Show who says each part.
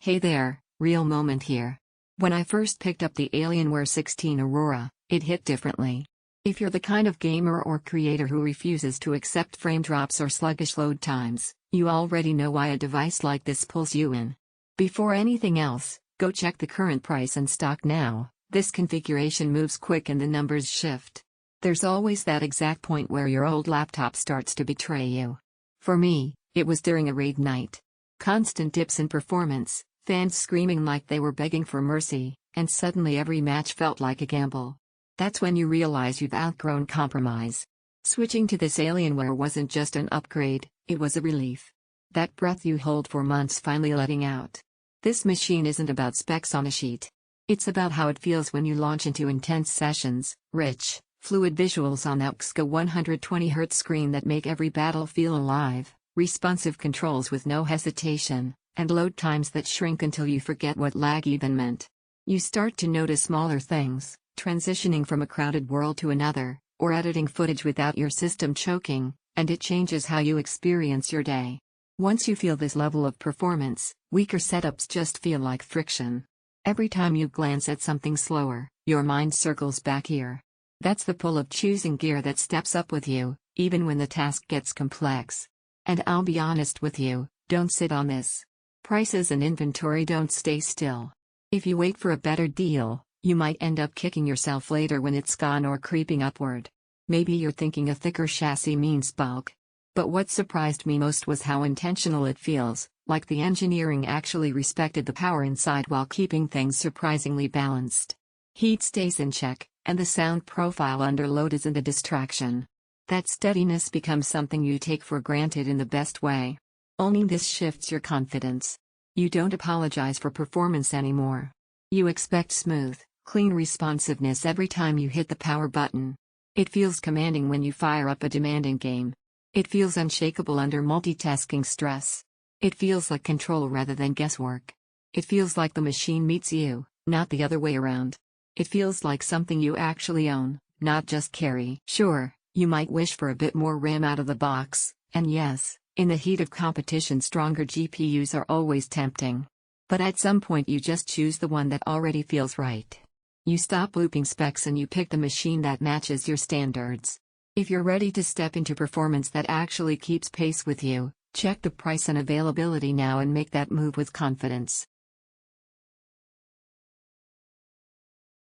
Speaker 1: Hey there, real moment here. When I first picked up the Alienware 16 Aurora, it hit differently. If you're the kind of gamer or creator who refuses to accept frame drops or sluggish load times, you already know why a device like this pulls you in. Before anything else, go check the current price and stock now. This configuration moves quick and the numbers shift. There's always that exact point where your old laptop starts to betray you. For me, it was during a raid night. Constant dips in performance, fans screaming like they were begging for mercy, and suddenly every match felt like a gamble. That's when you realize you've outgrown compromise. Switching to this Alienware wasn't just an upgrade, it was a relief. That breath you hold for months finally letting out. This machine isn't about specs on a sheet. It's about how it feels when you launch into intense sessions, rich, fluid visuals on that WQXGA 120Hz screen that make every battle feel alive, responsive controls with no hesitation, and load times that shrink until you forget what lag even meant. You start to notice smaller things, transitioning from a crowded world to another, or editing footage without your system choking, and it changes how you experience your day. Once you feel this level of performance, weaker setups just feel like friction. Every time you glance at something slower, your mind circles back here. That's the pull of choosing gear that steps up with you, even when the task gets complex. And I'll be honest with you, don't sit on this. Prices and inventory don't stay still. If you wait for a better deal, you might end up kicking yourself later when it's gone or creeping upward. Maybe you're thinking a thicker chassis means bulk. But what surprised me most was how intentional it feels, like the engineering actually respected the power inside while keeping things surprisingly balanced. Heat stays in check, and the sound profile under load isn't a distraction. That steadiness becomes something you take for granted in the best way. Owning this shifts your confidence. You don't apologize for performance anymore. You expect smooth, clean responsiveness every time you hit the power button. It feels commanding when you fire up a demanding game. It feels unshakable under multitasking stress. It feels like control rather than guesswork. It feels like the machine meets you, not the other way around. It feels like something you actually own, not just carry. Sure, you might wish for a bit more RAM out of the box, and yes, in the heat of competition stronger GPUs are always tempting. But at some point you just choose the one that already feels right. You stop looping specs and you pick the machine that matches your standards. If you're ready to step into performance that actually keeps pace with you, check the price and availability now and make that move with confidence.